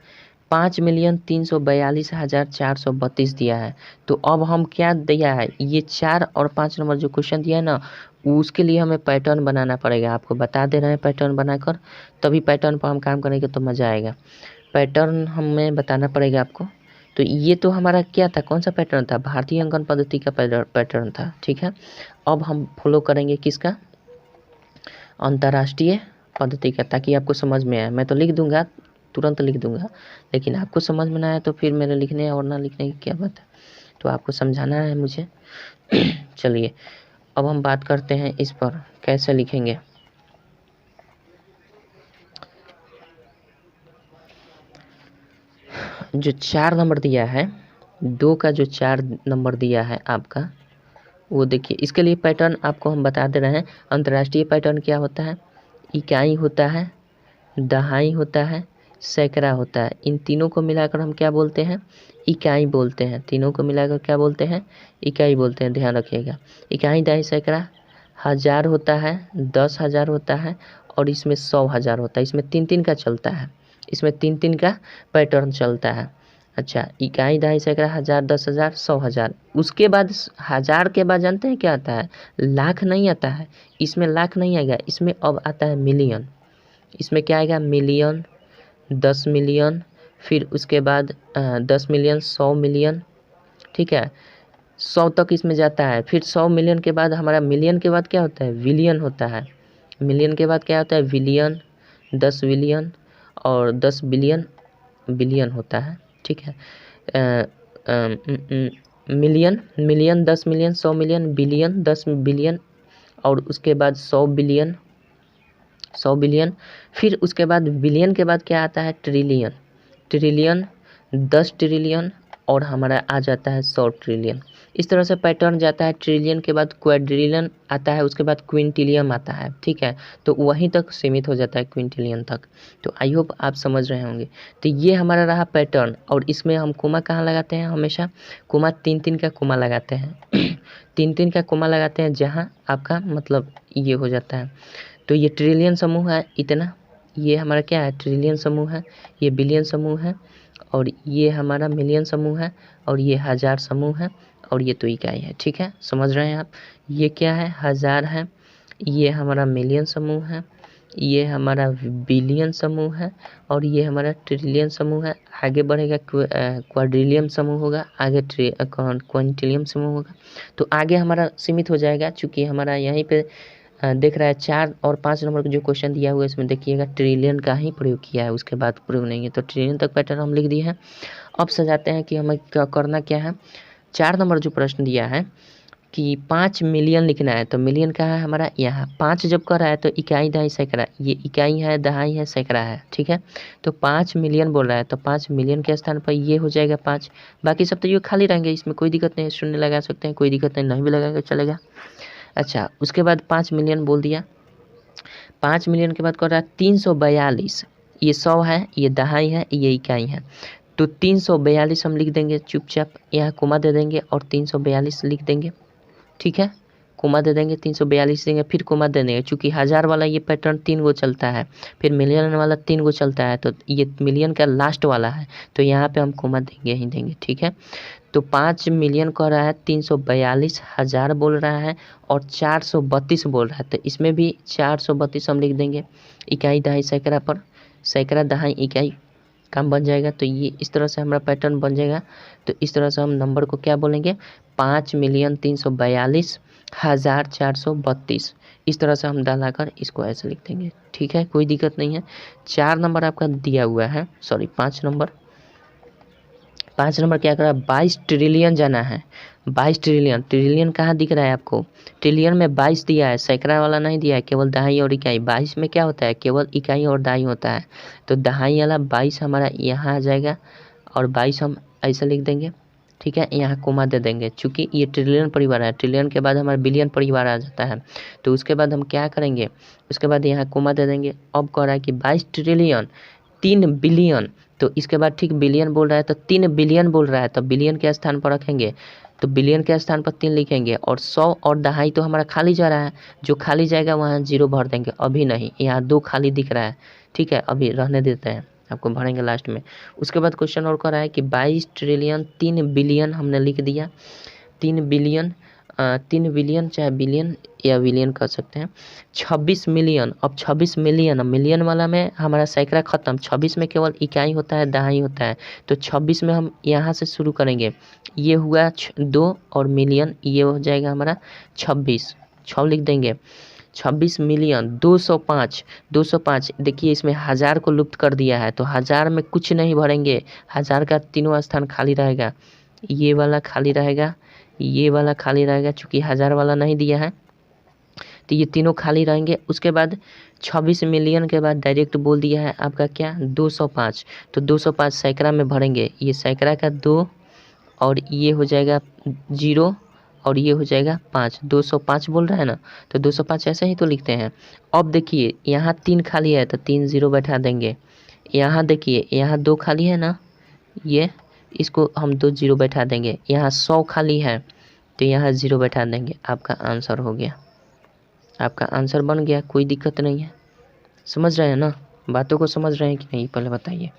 5,342,432 दिया है। तो अब हम क्या दिया है, ये 4 और 5 नंबर जो क्वेश्चन दिया है ना, उसके लिए हमें पैटर्न बनाना पड़ेगा। आपको बता दे रहे हैं पैटर्न बनाकर, तभी पैटर्न पर हम काम करेंगे तो मज़ा आएगा। पैटर्न हमें बताना पड़ेगा आपको। तो ये तो हमारा क्या था, कौन सा पैटर्न था, भारतीय अंकन पद्धति का पैटर्न था। ठीक है, अब हम फॉलो करेंगे किसका, अंतर्राष्ट्रीय पद्धति का, ताकि आपको समझ में आए। मैं तो लिख दूंगा, तुरंत लिख दूंगा, लेकिन आपको समझ में ना आए तो फिर मेरे लिखने और ना लिखने की क्या बात है, तो आपको समझाना है मुझे। चलिए अब हम बात करते हैं इस पर कैसे लिखेंगे। जो 4 नंबर दिया है, 2 का जो 4 नंबर दिया है आपका, वो देखिए। इसके लिए पैटर्न आपको हम बता दे रहे हैं। अंतर्राष्ट्रीय पैटर्न क्या होता है, इकाई होता है, दहाई होता है, सैकड़ा होता है। इन तीनों को मिलाकर हम क्या बोलते हैं, इकाई बोलते हैं। तीनों को मिलाकर क्या बोलते हैं, इकाई बोलते हैं, ध्यान रखिएगा। इकाई, दहाई, सैकड़ा, हज़ार होता है, 10,000 होता है, और इसमें 100,000 होता है। इसमें 3-3 का चलता है, इसमें 3-3 का पैटर्न चलता है। अच्छा, इकाई, दहाई, सैकड़ा, 1000, 10,000, 100,000। उसके बाद 1000 के बाद जानते हैं क्या आता है, लाख नहीं आता है। इसमें लाख नहीं आएगा, इसमें अब आता है मिलियन। इसमें क्या आएगा, मिलियन, 10 मिलियन, फिर उसके बाद 10 मिलियन, 100 मिलियन। ठीक है, 100 तक इसमें जाता है। फिर 100 मिलियन के बाद हमारा, मिलियन के बाद क्या होता है, विलियन होता है। मिलियन के बाद क्या होता है, विलियन, 10 विलियन, और 10 बिलियन, बिलियन होता है। ठीक है, million, million, 10 million, 100 million, billion, 10 billion, और उसके बाद 100 बिलियन, 100 बिलियन। फिर उसके बाद बिलियन के बाद क्या आता है, ट्रिलियन, ट्रिलियन, 10 ट्रिलियन, और हमारा आ जाता है 100 ट्रिलियन। इस तरह से पैटर्न जाता है। ट्रिलियन के बाद क्वाड्रिलियन आता है, उसके बाद क्विंटिलियन आता है। ठीक है, तो वहीं तक सीमित हो जाता है, क्विंटिलियन तक। तो आई होप आप समझ रहे होंगे। तो ये हमारा रहा पैटर्न, और इसमें हम कोमा कहाँ लगाते हैं, हमेशा कोमा 3-3 का कोमा लगाते हैं। 3-3 का कोमा लगाते हैं, जहाँ आपका मतलब ये हो जाता है। तो ये ट्रिलियन समूह है इतना, ये हमारा क्या है, ट्रिलियन समूह है, ये बिलियन समूह है, और ये हमारा मिलियन समूह है, और ये हज़ार समूह है, और ये तो इकाई है। ठीक है, समझ रहे हैं आप। ये क्या है, हज़ार है, ये हमारा मिलियन समूह है, ये हमारा बिलियन समूह है, और ये हमारा ट्रिलियन समूह है। आगे बढ़ेगा क्वाड्रिलियन समूह होगा, आगे क्विंटिलियन समूह होगा। तो आगे हमारा सीमित हो जाएगा, चूँकि हमारा यहीं पे देख रहा है 4 और 5 नंबर का जो क्वेश्चन दिया हुआ है, इसमें देखिएगा ट्रिलियन का ही प्रयोग किया है, उसके बाद प्रयोग नहीं है। तो ट्रिलियन तक पैटर्न हम लिख दिए हैं। अब सजाते हैं कि हमें क्या करना क्या है। 4 नंबर जो प्रश्न दिया है कि 5 मिलियन लिखना है, तो मिलियन कहाँ है हमारा, यहाँ। 5 जब कर रहा है तो इकाई, दहाई, सैकड़ा, ये इकाई है, दहाई है, सैकड़ा है। ठीक है, तो 5 मिलियन बोल रहा है, तो 5 मिलियन के स्थान पर ये हो जाएगा 5। बाकी सब तो ये खाली रहेंगे, इसमें कोई दिक्कत नहीं है, शून्य लगा सकते हैं, कोई दिक्कत नहीं, नहीं भी लगाएंगे चलेगा। अच्छा, उसके बाद 5 मिलियन बोल दिया। 5 मिलियन के बाद कर रहा है 342, ये 100 है, ये दहाई है, ये इकाई है। तो 342 हम लिख देंगे चुपचाप, यहाँ कोमा दे देंगे और 342 लिख देंगे। ठीक है, कोमा दे देंगे, 342 देंगे, फिर कोमा दे देंगे। चूँकि हज़ार वाला ये पैटर्न 3 गो चलता है, फिर मिलियन वाला 3 गो चलता है, तो ये मिलियन का लास्ट वाला है, तो यहाँ पे हम कोमा देंगे ही देंगे। ठीक है, तो 5 मिलियन कह रहा है, 342 हज़ार बोल रहा है, और 432 बोल रहा है, तो इसमें भी 432 हम लिख देंगे। इकाई, दहाई, सैकड़ा पर, सैकड़ा, दहाई, इकाई, काम बन जाएगा। तो ये इस तरह से हमारा पैटर्न बन जाएगा। तो इस तरह से हम नंबर को क्या बोलेंगे, 5,342,432। इस तरह से हम डालाकर इसको ऐसे लिख देंगे। ठीक है, कोई दिक्कत नहीं है। 4 नंबर आपका दिया हुआ है, सॉरी 5 नंबर। 5 नंबर क्या कर रहा है, 22 ट्रिलियन जाना है। 22 ट्रिलियन, ट्रिलियन कहाँ दिख रहा है आपको, ट्रिलियन में 22 दिया है, सैकड़ा वाला नहीं दिया है, केवल दहाई और इकाई। 22 में क्या होता है, केवल इकाई और दहाई होता है। तो दहाई वाला 22 हमारा यहाँ आ जाएगा, और 22 हम ऐसे लिख देंगे। ठीक है, यहाँ कोमा दे देंगे, चूँकि ये ट्रिलियन परिवार है। ट्रिलियन के बाद हमारा बिलियन परिवार आ जाता है, तो उसके बाद हम क्या करेंगे, उसके बाद यहाँ कोमा दे देंगे। अब कह रहा है कि 22 ट्रिलियन 3 बिलियन, तो इसके बाद ठीक बिलियन बोल रहा है, तो 3 बिलियन बोल रहा है, तो बिलियन के स्थान पर रखेंगे, तो बिलियन के स्थान पर 3 लिखेंगे। और 100 और दहाई तो हमारा खाली जा रहा है, जो खाली जाएगा वहाँ 0 भर देंगे। अभी नहीं, यहाँ 2 खाली दिख रहा है। ठीक है, अभी रहने देते हैं। आपको भरेंगे लास्ट में। उसके बाद क्वेश्चन और कर रहा है कि 22 ट्रिलियन 3 बिलियन हमने लिख दिया, 3 बिलियन 3 बिलियन चाहे बिलियन या विलियन कर सकते हैं, 26 मिलियन। अब 26 मिलियन, मिलियन वाला में हमारा सैकड़ा खत्म, 26 में केवल इकाई होता है, दहाई होता है। तो 26 में हम यहाँ से शुरू करेंगे, ये हुआ 2 और मिलियन, ये हो जाएगा हमारा 26, 6 लिख देंगे। 26 मिलियन 205, 205 देखिए इसमें हज़ार को लुप्त कर दिया है, तो हज़ार में कुछ नहीं भरेंगे, हज़ार का तीनों स्थान खाली रहेगा, ये वाला खाली रहेगा, ये वाला खाली रहेगा, चूँकि हज़ार वाला नहीं दिया है तो ये तीनों खाली रहेंगे। उसके बाद 26 मिलियन के बाद डायरेक्ट बोल दिया है आपका क्या 205, तो 205 सैकड़ा में भरेंगे, ये सैकड़ा का 2 और ये हो जाएगा 0 और ये हो जाएगा 5, 205 बोल रहा है ना, तो 205 ऐसे ही तो लिखते हैं। अब देखिए यहाँ 3 खाली है तो 3 0 बैठा देंगे, यहाँ देखिए यहाँ 2 खाली है ना, ये इसको हम 2 0 बैठा देंगे, यहाँ 100 खाली है तो यहाँ 0 बैठा देंगे, आपका आंसर हो गया, आपका आंसर बन गया, कोई दिक्कत नहीं है। समझ रहे हैं ना, बातों को समझ रहे हैं कि नहीं पहले बताइए।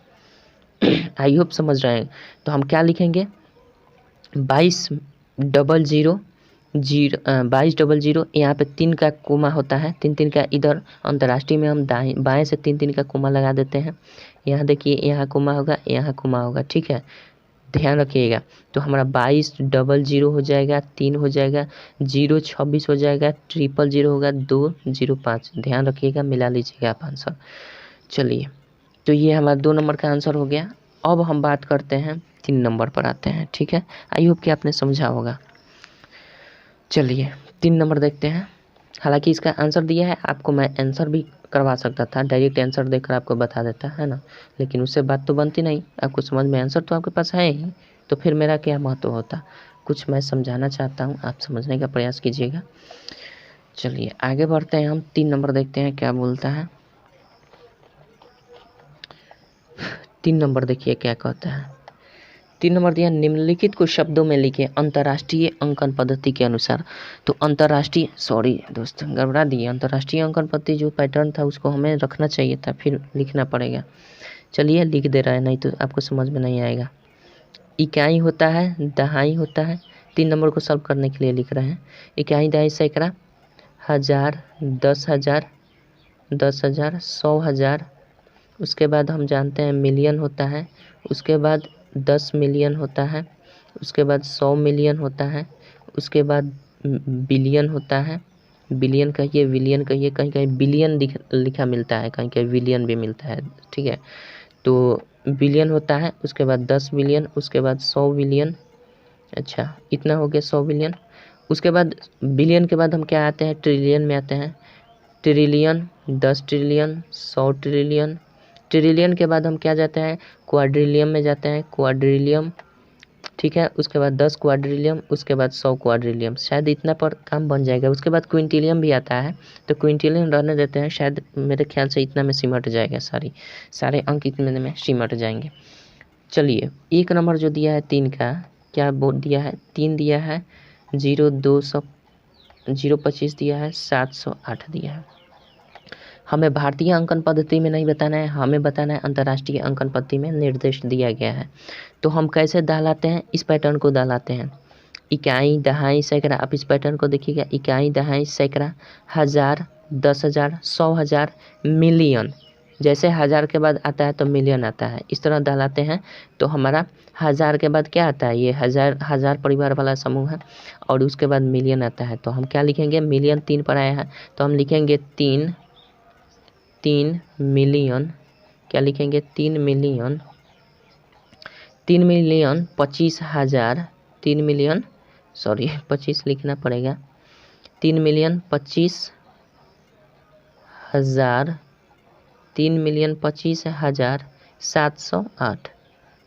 आई होप समझ रहे हैं। तो हम क्या लिखेंगे 2200 यहाँ पे 3 का कोमा होता है, 3 3 का इधर अंतर्राष्ट्रीय में हम बाएं से 3 3 का कोमा लगा देते हैं। यहाँ देखिए यहाँ कोमा होगा, यहाँ कोमा होगा, ठीक है, ध्यान रखिएगा। तो हमारा 2200 हो जाएगा, 3 हो जाएगा, 0 26 हो जाएगा, 000 होगा, 205, ध्यान रखिएगा, मिला लीजिएगा आप आंसर। चलिए तो ये हमारा 2 नंबर का आंसर हो गया। अब हम बात करते हैं 3 नंबर पर आते हैं, ठीक है, आई होप कि आपने समझा होगा। चलिए 3 नंबर देखते हैं। हालांकि इसका आंसर दिया है, आपको मैं आंसर भी करवा सकता था, डायरेक्ट आंसर देकर आपको बता देता है ना, लेकिन उससे बात तो बनती नहीं, आपको समझ में आंसर तो आपके पास है ही, तो फिर मेरा क्या महत्व होता। कुछ मैं समझाना चाहता हूँ, आप समझने का प्रयास कीजिएगा। चलिए आगे बढ़ते हैं, हम 3 नंबर देखते हैं क्या बोलता है। 3 नंबर देखिए क्या कहता है। 3 नंबर दिया, निम्नलिखित को शब्दों में लिखे अंतर्राष्ट्रीय अंकन पद्धति के अनुसार। तो अंतर्राष्ट्रीय, सॉरी दोस्त गड़बड़ा दिए, अंतर्राष्ट्रीय अंकन पद्धति जो पैटर्न था उसको हमें रखना चाहिए था, फिर लिखना पड़ेगा। चलिए लिख दे रहा है, नहीं तो आपको समझ में नहीं आएगा। इकाई होता है, दहाई होता है, 3 नंबर को सॉल्व करने के लिए लिख रहे हैं। इकाई, दहाई, सैकड़ा, हज़ार, 10,000, 10,000, 100,000, उसके बाद हम जानते हैं मिलियन होता है, उसके बाद 10 मिलियन होता है, उसके बाद 100 मिलियन होता है, उसके बाद बिलियन होता है, बिलियन कहिए विलियन कहिए, कहीं कहीं बिलियन लिखा मिलता है, कहीं कहीं विलियन भी मिलता है, ठीक है, तो बिलियन होता है, उसके बाद 10 बिलियन, उसके बाद 100 बिलियन, अच्छा इतना हो गया 100 बिलियन। उसके बाद बिलियन के बाद हम क्या आते हैं, ट्रिलियन में आते हैं, ट्रिलियन, 10 ट्रिलियन, 100 ट्रिलियन, ट्रिलियन के बाद हम क्या जाते हैं, क्वाड्रिलियम में जाते हैं, क्वाड्रिलियम, ठीक है, उसके बाद 10 क्वाड्रिलियम, उसके बाद 100 क्वाड्रिलियम, शायद इतना पर काम बन जाएगा। उसके बाद क्विंटिलियम भी आता है, तो क्विंटिलियम रहने देते हैं, शायद मेरे ख्याल से इतना में सिमट जाएगा, सारे अंक इतने में सिमट जाएंगे। चलिए 1 नंबर जो दिया है 3 का, क्या बोर्ड दिया है, 3 दिया है, 025 दिया है, 708 दिया है। हमें भारतीय अंकन पद्धति में नहीं बताना है, हमें बताना है अंतर्राष्ट्रीय अंकन पद्धति में निर्देश दिया गया है। तो हम कैसे दहलाते हैं, इस पैटर्न को दहलाते हैं, इकाई, दहाई, सैकड़ा। आप इस पैटर्न को देखिएगा, इकाई, दहाई, सैकड़ा, हज़ार, 10,000, 100,000, मिलियन। जैसे हज़ार के बाद आता है तो मिलियन आता है, इस तरह दहलाते हैं। तो हमारा हज़ार के बाद क्या आता है, ये हज़ार परिवार वाला समूह है, और उसके बाद मिलियन आता है। तो हम क्या लिखेंगे, मिलियन 3 पर आया है तो हम लिखेंगे 3 मिलियन, क्या लिखेंगे, 3 मिलियन 25,000, 3 मिलियन, सॉरी 25 लिखना पड़ेगा, 3 मिलियन 25,000, 3 मिलियन 25,000, 708,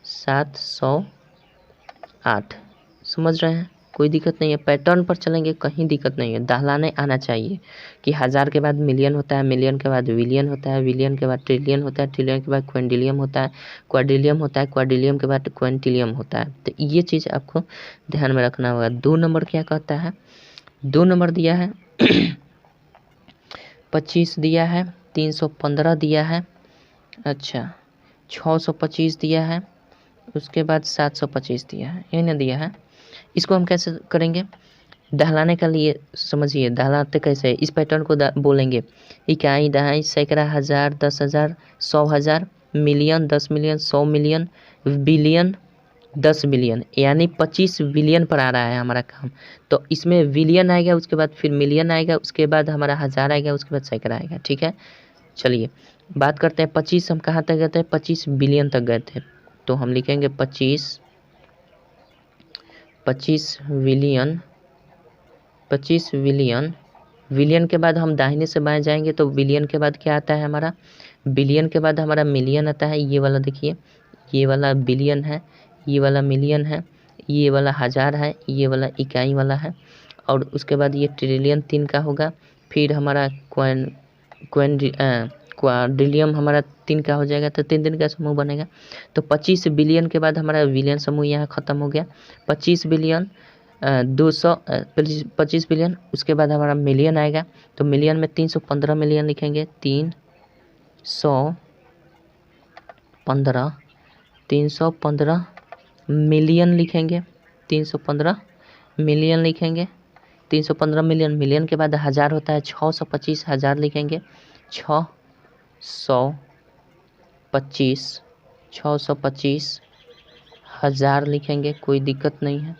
708। समझ रहे हैं, कोई दिक्कत नहीं है, पैटर्न पर चलेंगे, कहीं दिक्कत नहीं है, दहलाने आना चाहिए कि हज़ार के बाद मिलियन होता है, मिलियन के बाद विलियन होता है, विलियन के बाद ट्रिलियन होता है, ट्रिलियन के बाद क्विंटिलियन होता है, क्वाड्रिलियन होता है, क्वाड्रिलियन के बाद क्विंटिलियन होता है। तो ये चीज़ आपको ध्यान में रखना होगा। 2 नंबर क्या कहता है, 2 नंबर दिया है 25 दिया है, 315 दिया है, अच्छा 625 दिया है, उसके बाद 725 दिया है, यही ना दिया है। इसको हम कैसे करेंगे दहलाने के लिए, समझिए दहलाते कैसे, इस पैटर्न को बोलेंगे इकाई, दहाई, सैकड़ा, हज़ार, 10,000, 100,000, million, 10 million, 100 million, billion, 10 billion, यानी 25 बिलियन पर आ रहा है हमारा काम। तो इसमें बिलियन आएगा, उसके बाद फिर मिलियन आएगा, उसके बाद हमारा हज़ार आएगा, उसके बाद सैकड़ा आएगा। ठीक है, चलिए बात करते हैं 25 हम कहाँ तक गए थे, 25 बिलियन तक गए थे। तो हम लिखेंगे 25 बिलियन, 25 बिलियन। बिलियन के बाद हम दाहिने से बाएं जाएंगे तो बिलियन के बाद क्या आता है हमारा, बिलियन के बाद हमारा मिलियन आता है। ये वाला देखिए, ये वाला बिलियन है, ये वाला मिलियन है, ये वाला हज़ार है, ये वाला इकाई वाला है, और उसके बाद ये ट्रिलियन 3 का होगा। फिर हमारा क्वाड्रिलियन हमारा 3 का हो जाएगा, तो 3 का समूह बनेगा। तो 25 बिलियन के बाद हमारा बिलियन समूह यहाँ ख़त्म हो गया। 25 बिलियन 25 बिलियन, उसके बाद हमारा मिलियन आएगा। तो मिलियन में 315 मिलियन लिखेंगे, 315 मिलियन लिखेंगे, 315 मिलियन लिखेंगे, 315 मिलियन। मिलियन के बाद हज़ार होता है, 625 हज़ार लिखेंगे, 625 हज़ार लिखेंगे, कोई दिक्कत नहीं है।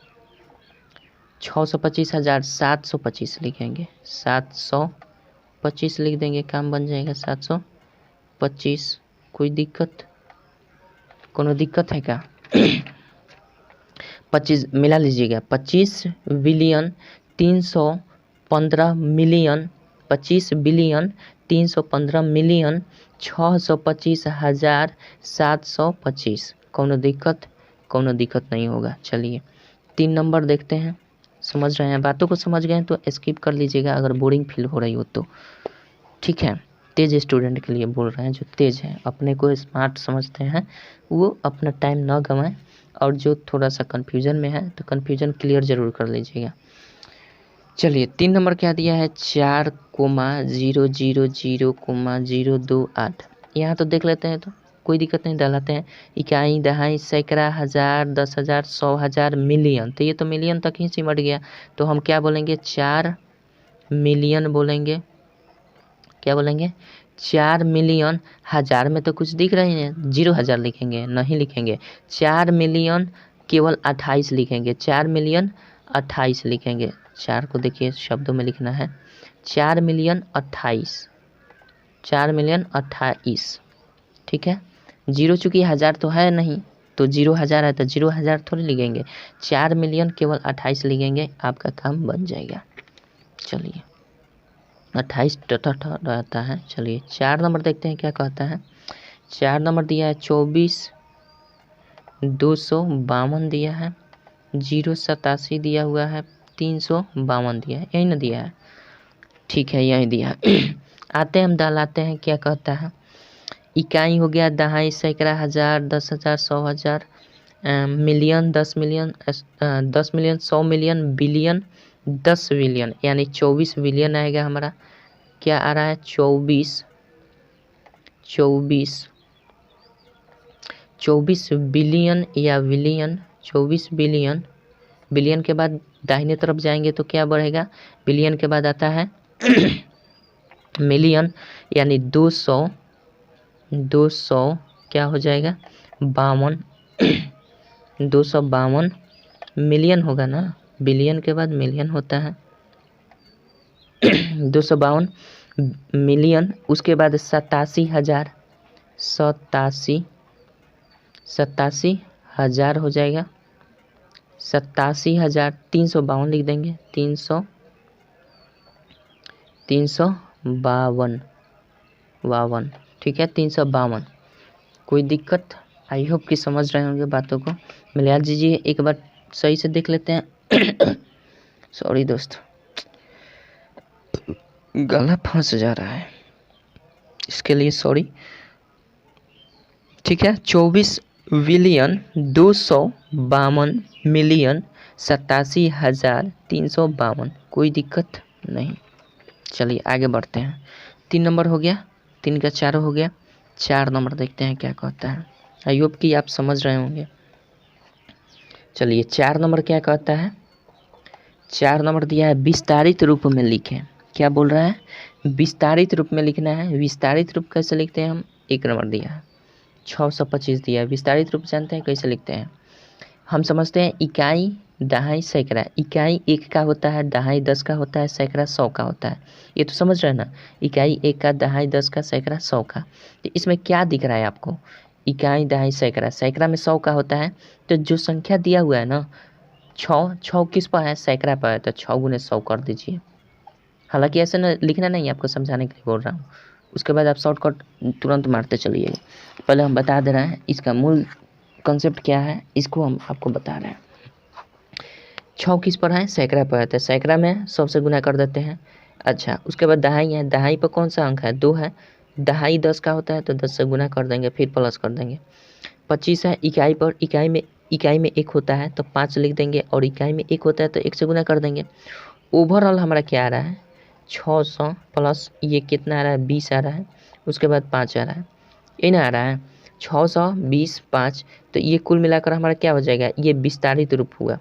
625 हज़ार, 725 लिखेंगे, 725 लिख देंगे, काम बन जाएगा। 725, कोई दिक्कत, कोनो दिक्कत है क्या? 25 मिला लीजिएगा, 25 बिलियन 315 मिलियन, 25 बिलियन 315 मिलियन 625,725। कोनो दिक्कत नहीं होगा। चलिए 3 नंबर देखते हैं। समझ रहे हैं, बातों को समझ गए तो स्किप कर लीजिएगा अगर बोरिंग फील हो रही हो तो। ठीक है, तेज स्टूडेंट के लिए बोल रहे हैं, जो तेज है, अपने को स्मार्ट समझते हैं, वो अपना टाइम ना गंवाएं, और जो थोड़ा सा कन्फ्यूजन में है तो कन्फ्यूजन क्लियर ज़रूर कर लीजिएगा। चलिए 3 नंबर क्या दिया है, 4,000,028। यहाँ तो देख लेते हैं, तो कोई दिक्कत नहीं, डालाते हैं। इकाई, दहाई, सैकड़ा, हज़ार, 10,000, 100,000, मिलियन। तो ये तो मिलियन तक ही सिमट गया। तो हम क्या बोलेंगे, 4 मिलियन बोलेंगे। क्या बोलेंगे, 4 मिलियन। हज़ार में तो कुछ दिख रही है, 0,000 लिखेंगे, नहीं लिखेंगे। 4 मिलियन केवल 28 लिखेंगे, 4 मिलियन 28 लिखेंगे। 4 को देखिए शब्दों में लिखना है, 4 मिलियन 28, 4 मिलियन 28। ठीक है, 0 चूँकि हज़ार तो है नहीं, तो 0,000 है तो 0,000 थोड़ी लिखेंगे, 4 मिलियन केवल 28 लिखेंगे, आपका काम बन जाएगा। चलिए 28 रहता है। चलिए 4 नंबर देखते हैं क्या कहता है। 4 नंबर दिया है 24,252 दिया है, 087 दिया हुआ है, 352 दिया है, यही ना दिया है। ठीक है, यही दिया है। आते हैं हम डालाते हैं, क्या कहता है। इकाई हो गया, दहाई, सैकड़ा, हज़ार, 10,000, 100,000, million, 10 million, 10 million, 100 million, billion, 10 billion, यानी 24 बिलियन आएगा हमारा। क्या आ रहा है, 24 बिलियन या बिलियन, 24 बिलियन। बिलियन के बाद दाहिने तरफ जाएंगे तो क्या बढ़ेगा, बिलियन के बाद आता है मिलियन, यानी 200 क्या हो जाएगा, 52, 252 मिलियन होगा ना, बिलियन के बाद मिलियन होता है। 252 मिलियन, उसके बाद 87,000, 87,000 हो जाएगा, 87,000, 352 लिख देंगे, 352। ठीक है, 352, कोई दिक्कत, आई होप कि समझ रहे होंगे बातों को। मिला दीजिए, एक बार सही से देख लेते हैं। सॉरी दोस्त, गला फंस जा रहा है, इसके लिए सॉरी। ठीक है, 24 बिलियन 252 मिलियन 87,352, कोई दिक्कत नहीं। चलिए आगे बढ़ते हैं। 3 नंबर हो गया, 3 का 4 हो गया। 4 नंबर देखते हैं क्या कहता है। आई होप कि आप समझ रहे होंगे। चलिए 4 नंबर क्या कहता है, 4 नंबर दिया है विस्तारित रूप में लिखें। क्या बोल रहा है, विस्तारित रूप में लिखना है। विस्तारित रूप कैसे लिखते हैं हम, 1 नंबर दिया है 625 दिया है। विस्तारित रूप जानते हैं कैसे लिखते हैं, हम समझते हैं इकाई दहाई सैकड़ा। इकाई 1 का होता है, दहाई 10 का होता है, सैकड़ा 100 का होता है। ये तो समझ रहे हैं ना, इकाई 1 का, दहाई 10 का, सैकड़ा 100 का। तो इसमें क्या दिख रहा है आपको, इकाई दहाई सैकड़ा, सैकड़ा में 100 का होता है। तो जो संख्या दिया हुआ है ना 6 किस पर है, सैकड़ा पर है, तो 6 गुने 100 कर दीजिए। हालांकि ऐसे न लिखना नहीं है, आपको समझाने के लिए बोल रहा हूँ। उसके बाद आप शॉर्टकट तुरंत मारते चलिए। पहले हम बता दे रहे हैं इसका मूल कॉन्सेप्ट क्या है, इसको हम आपको बता रहे हैं। 6 किस पर है, सैकड़ा पर है, तो सैकड़ा में 100 से गुना कर देते हैं। अच्छा, उसके बाद दहाई है, दहाई पर कौन सा अंक है, 2 है। दहाई 10 का होता है, तो 10 से गुना कर देंगे, फिर प्लस कर देंगे। 25 है इकाई पर, इकाई में 1 होता है तो 5 लिख देंगे, और इकाई में 1 होता है तो 1 से गुना कर देंगे। ओवरऑल हमारा क्या आ रहा है, 600 प्लस ये कितना आ रहा है, 20 आ रहा है। उसके बाद 5 आ रहा है, ये ना आ रहा है 600 20 5। तो ये कुल मिलाकर हमारा क्या हो जाएगा, ये विस्तारित रूप हुआ।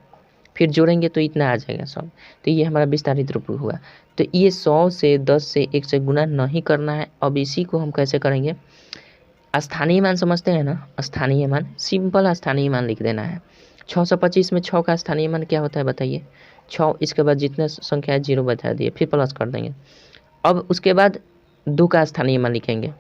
फिर जोड़ेंगे तो इतना आ जाएगा सब। तो ये हमारा विस्तारित रूप हुआ। तो ये 100 से 10 से 1 से गुना नहीं करना है। अब इसी को हम कैसे करेंगे, स्थानीय मान समझते हैं ना, स्थानीय मान, सिंपल स्थानीय मान लिख देना है। 625 में 6 का स्थानीय मान क्या होता है बताइए, 6, इसके बाद जितने संख्या है 0 बता दिए, फिर प्लस कर देंगे। अब उसके बाद 2 का स्थानीय मान लिखेंगे,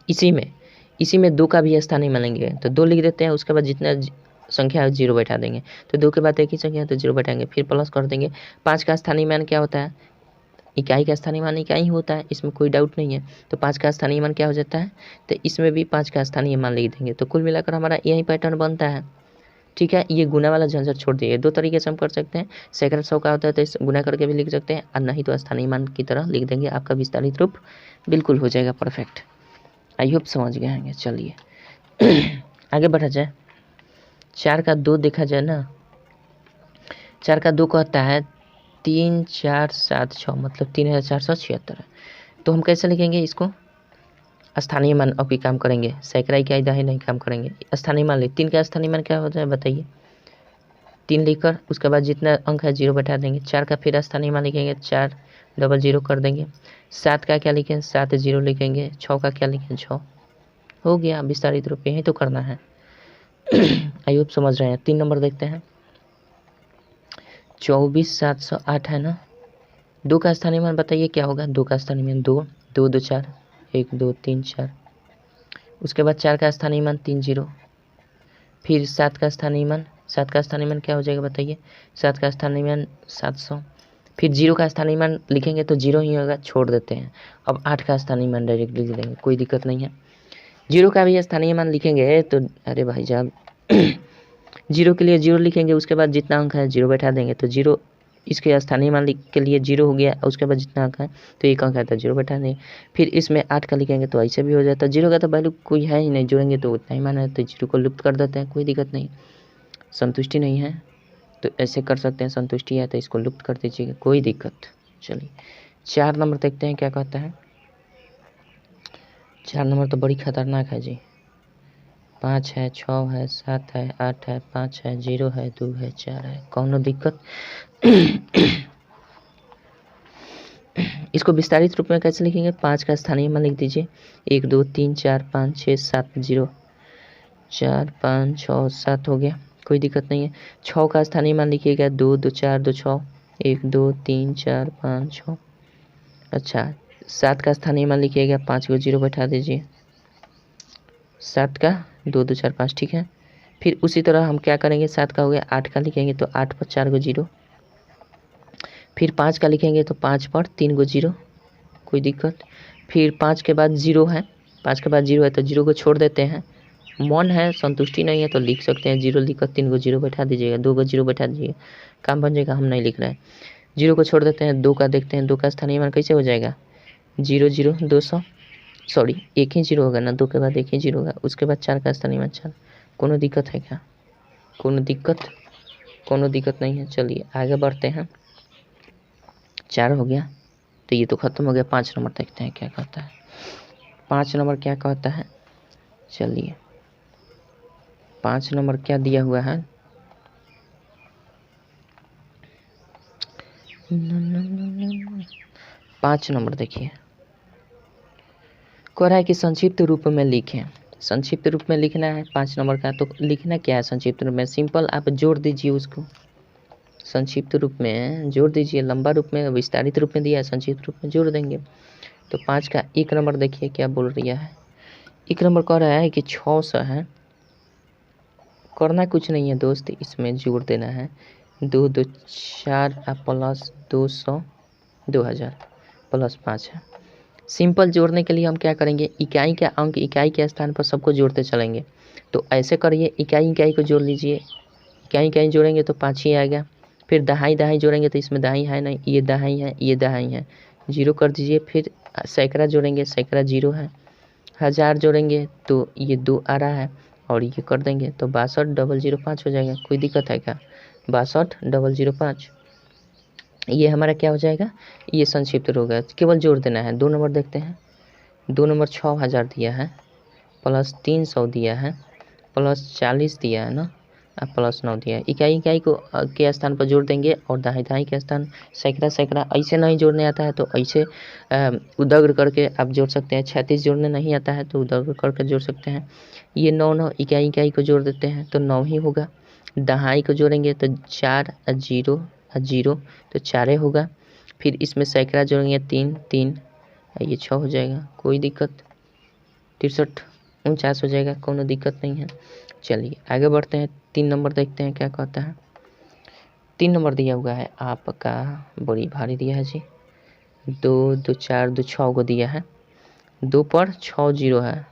इसी में 2 का भी स्थानीय मान लेंगे, तो 2 लिख देते हैं। उसके बाद जितना संख्या है 0 बैठा देंगे, तो 2 के बाद एक ही संख्या है तो 0 बैठाएंगे, फिर प्लस कर देंगे। 5 का स्थानीय मान क्या होता है, इकाई का स्थानीय मान इकाई ही होता है, इसमें कोई डाउट नहीं है। तो 5 का स्थानीय मान क्या हो जाता है, तो इसमें भी 5 का स्थानीय मान लिख देंगे। तो कुल मिलाकर हमारा यही पैटर्न बनता है। ठीक है, ये गुना वाला झंझट छोड़ दिए। 2 तरीके से हम कर सकते हैं, सैकड़ा 100 का होता है तो इस गुना करके भी लिख सकते हैं, और नहीं तो स्थानीय मान की तरह लिख देंगे, आपका विस्तारित रूप बिल्कुल हो जाएगा परफेक्ट। आई होप समझ गए होंगे। चलिए आगे बढ़ा जाए। 4 का 2 देखा जाए ना, 4 का 2 कहता है 3 4 7 6, मतलब 3476 है। तो हम कैसे लिखेंगे इसको, स्थानीय मान अब की काम करेंगे, सैकड़ा इकाई दहाई नहीं काम करेंगे, स्थानीय मान ले। 3 का स्थानीय मान क्या होता है बताइए, 3 लिखकर उसके बाद जितना अंक है 0 बैठा देंगे। 4 का फिर स्थानीय मान लिखेंगे, 4 डबल 0 कर देंगे। 7 का क्या लिखें, 7 0 लिखेंगे। 6 का क्या लिखें, 6। हो गया विस्तारित रूप, यही तो करना है। आई होप समझ रहे हैं। 3 नंबर देखते हैं, 24708 है ना। 2 का स्थानीय मान बताइए क्या होगा, 2 का स्थानीय मान 2 2 2 4 1 2 3 4। उसके बाद 4 का स्थानीय मान 3 0। फिर 7 का स्थानीय मान, 7 का स्थानीय मान क्या हो जाएगा बताइए, 7 का स्थानीय मान 700। फिर 0 का स्थानीय मान लिखेंगे तो 0 ही होगा, छोड़ देते हैं। अब 8 का स्थानीय मान डायरेक्टली लिख देंगे, कोई दिक्कत नहीं है। 0 का भी स्थानीय मान लिखेंगे तो अरे भाई साहब 0 के लिए 0 लिखेंगे, उसके बाद जितना अंक है 0 बैठा देंगे, तो 0 इसके स्थानीय मान के लिए 0 हो गया। उसके बाद जितना अंक है तो 1 अंक है तो 0 बैठा देंगे। फिर इसमें 8 का लिखेंगे तो ऐसे भी हो जाता है। 0 का तो वैल्यू कोई है ही नहीं, जोड़ेंगे तो उतना ही मान है, तो 0 को लुप्त कर देते हैं, कोई दिक्कत नहीं। संतुष्टि नहीं है तो ऐसे कर सकते हैं, संतुष्टि है तो इसको लुप्त कर दीजिएगा, कोई दिक्कत। चलिए 4 नंबर देखते हैं क्या कहता है। 4 नंबर तो बड़ी खतरनाक है जी। 5 है, 6 है, 7 है, 8 है, 5 है, 0 है, 2 है, 4 है, कौनो दिक्कत। इसको विस्तारित रूप में कैसे लिखेंगे, 5 का स्थानीय मान लिख दीजिए, 1 2 3 4 5 6 7 0 4 5 6 7 हो गया, कोई दिक्कत नहीं है। 6 का स्थानीय मान लिखिएगा, 2 2 4 2 6 1 2 3 4 5 6। अच्छा, 7 का स्थानीय मान लिखिएगा, 5 को 0 बैठा दीजिए, 7 का 2 2 4 5, ठीक है। फिर उसी तरह हम क्या करेंगे, 7 का हो गया, 8 का लिखेंगे तो 8 पर 4 को 0। फिर 5 का लिखेंगे तो 5 पर 3 को 0, कोई दिक्कत। फिर 5 के बाद 0 है, 5 के बाद 0 है तो 0 को छोड़ देते हैं। मन है, संतुष्टि नहीं है तो लिख सकते हैं 0 लिखकर 3 को 0 बैठा दीजिएगा, 2 को 0 बैठा दीजिएगा, काम बन जाएगा। हम नहीं लिख रहे हैं, 0 को छोड़ देते हैं। 2 का देखते हैं, 2 का स्थानीय मान कैसे हो जाएगा, 0 0 200, सॉरी एक ही 0 होगा ना, 2 के बाद एक ही 0 होगा। उसके बाद 4 का स्थानीय मान 4, कोनो दिक्कत है क्या, कोनो दिक्कत नहीं है। चलिए आगे बढ़ते हैं। 4 हो गया तो ये तो खत्म हो गया। 5 नंबर देखते हैं क्या कहता है। 5 नंबर क्या कहता है, चलिए 5 नंबर क्या दिया हुआ है, 5 नंबर देखिए, कह रहा है कि संक्षिप्त रूप में लिखें। संक्षिप्त रूप में लिखना है 5 नंबर का, तो लिखना क्या है संक्षिप्त रूप में, सिंपल आप जोड़ दीजिए उसको, संक्षिप्त रूप में जोड़ दीजिए, लंबा रूप में विस्तारित रूप में दिया है, संक्षिप्त रूप में जोड़ देंगे। तो 5 का 1 नंबर देखिए क्या बोल रही है, 1 नंबर कह रहा है कि 600 है, करना कुछ नहीं है दोस्त, इसमें जोड़ देना है 2 2 4 प्लस 200 2000 प्लस 5 है। सिंपल जोड़ने के लिए हम क्या करेंगे, इकाई का अंक इकाई के स्थान पर सबको जोड़ते चलेंगे। तो ऐसे करिए, इकाई इकाई को जोड़ लीजिए, इकाई इकाई जोड़ेंगे तो 5 ही आएगा। फिर दहाई दहाई जोड़ेंगे तो इसमें दहाई है नहीं, ये दहाई है, ये दहाई है, 0 कर दीजिए। फिर सैकड़ा जोड़ेंगे, सैकड़ा 0 है। 1000 जोड़ेंगे तो ये 2 आ रहा है और ये कर देंगे तो 62,005 हो जाएगा। कोई दिक्कत है क्या, 62,005 ये हमारा क्या हो जाएगा, ये संक्षिप्त रूप है, केवल जोड़ देना है। 2 नंबर देखते हैं, 2 नंबर 6000 दिया है, प्लस 300 दिया है, प्लस 40 दिया है ना, प्लस 9 दिया है। इकाई इकाई को के स्थान पर जोड़ देंगे और दहाई दहाई के स्थान, सैकड़ा सैकड़ा ऐसे नहीं जोड़ने आता है तो ऐसे उदग्र करके आप जोड़ सकते हैं। 36 जोड़ने नहीं आता है तो उदग्र करके जोड़ सकते हैं। ये 9 9 इकाई इकाई को जोड़ देते हैं तो 9 ही होगा। दहाई को जोड़ेंगे तो 4 0 0 तो 4 होगा। फिर इसमें सैकड़ा जोड़ेंगे 3 3, ये 6 हो जाएगा। कोई दिक्कत, 63 49 हो जाएगा, कोनो दिक्कत नहीं है। चलिए आगे बढ़ते हैं, 3 नंबर देखते हैं क्या कहता है। 3 नंबर दिया हुआ है आपका, बड़ी भारी दिया है जी, 2 2 4 2 6 को दिया है, 2 पर 6 0 है,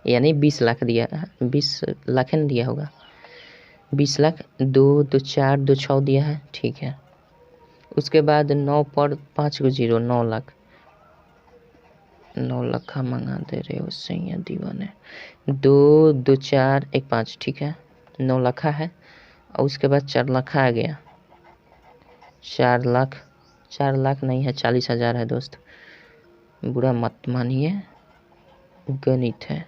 यानी 20 लाख दिया है, 20 लाख नहीं दिया होगा, 20 लाख। 2 2 4 2 6 दिया है, ठीक है। उसके बाद 9 पर 5 को 0, 9 लाख, 9 लाख मंगा दे रहे हो सही दीवाने। 2 2 4 1 5, ठीक है, 9 लाख है। और उसके बाद 4 लाख आ गया, 4 लाख, 4 लाख नहीं है, 40,000 है दोस्त, बुरा मत मानिए, गणित है।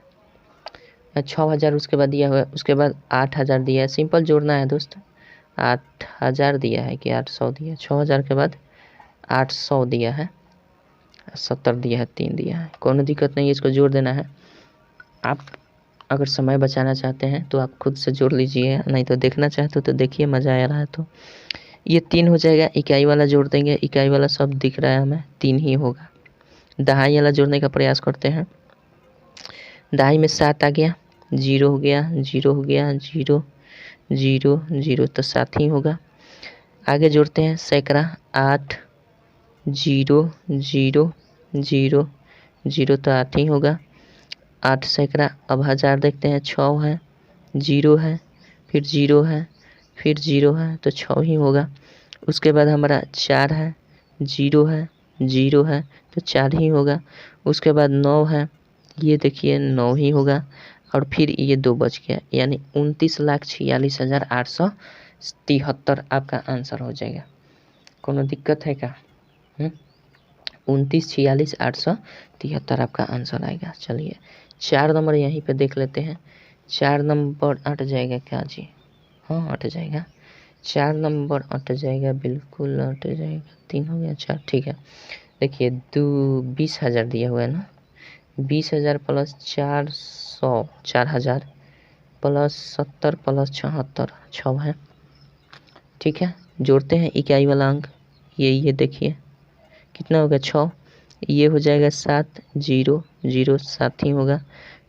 6,000 उसके बाद दिया हुआ है। उसके बाद 8,000 दिया है, सिंपल जोड़ना है दोस्त। 8,000 दिया है कि 800 दिया है, 6,000 के बाद 800 दिया है, 70 दिया है, 3 दिया है, कोनो दिक्कत नहीं है, इसको जोड़ देना है। आप अगर समय बचाना चाहते हैं तो आप खुद से जोड़ लीजिए, नहीं तो देखना चाहते हो तो देखिए, मज़ा आ रहा है तो। ये 3 हो जाएगा, इकाई वाला जोड़ देंगे, इकाई वाला सब दिख रहा है हमें, 3 ही होगा। दहाई वाला जोड़ने का प्रयास करते हैं, दहाई में 7 आ गया, 0 हो गया, 0 हो गया, 0 0 0 तो 7 ही होगा। आगे जोड़ते हैं सैकड़ा, 8 0 0 0 0 तो 8 ही होगा, 8 सैकड़ा। अब 1000 देखते हैं, 6 है, 0 है, फिर 0 है, फिर 0 है तो 6 ही होगा। उसके बाद हमारा 4 है, 0 है, 0 है तो 4 ही होगा। उसके बाद 9 है, ये देखिए 9 ही होगा। और फिर ये 2 बच गया, यानी 29,46,873 आपका आंसर हो जाएगा। कोनो दिक्कत है क्या, 29,46,873 आपका आंसर आएगा। चलिए 4 नंबर यहीं पे देख लेते हैं, 4 नंबर अट जाएगा क्या जी, हाँ अट जाएगा, 4 नंबर अट जाएगा, बिल्कुल अट जाएगा। 3 हो गया, 4, ठीक है। देखिए 20,000 दिया हुआ है ना, 20,000 प्लस 400, 4,000 प्लस 70 प्लस 76, 6 है, ठीक है। जोड़ते हैं इकाई वाला अंक, ये देखिए कितना होगा, 6, ये हो जाएगा 7 0 0 7 ही होगा।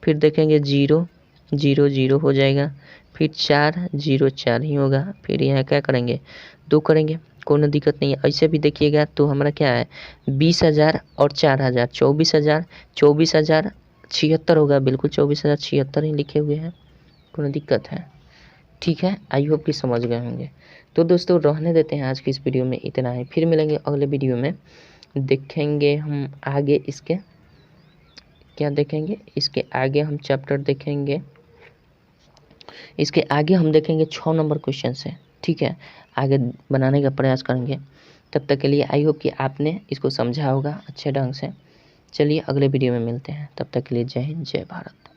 फिर देखेंगे 0 0 0 हो जाएगा, फिर 4 0 4 ही होगा। फिर यहाँ क्या करेंगे, 2 करेंगे, कोनो दिक्कत नहीं है। ऐसे भी देखिएगा तो हमारा क्या है, 20,000 और 4,000 24,000, 24,076 होगा, बिल्कुल 24,076 ही लिखे हुए हैं, कोनो दिक्कत है, ठीक है। आई होप कि समझ गए होंगे। तो दोस्तों रहने देते हैं, आज की इस वीडियो में इतना है, फिर मिलेंगे अगले वीडियो में। देखेंगे हम आगे, इसके क्या देखेंगे, इसके आगे हम चैप्टर देखेंगे, इसके आगे हम देखेंगे 6 नंबर क्वेश्चन से, ठीक है, आगे बनाने का प्रयास करेंगे। तब तक के लिए आई होप कि आपने इसको समझा होगा अच्छे ढंग से। चलिए अगले वीडियो में मिलते हैं, तब तक के लिए जय हिंद, जय भारत।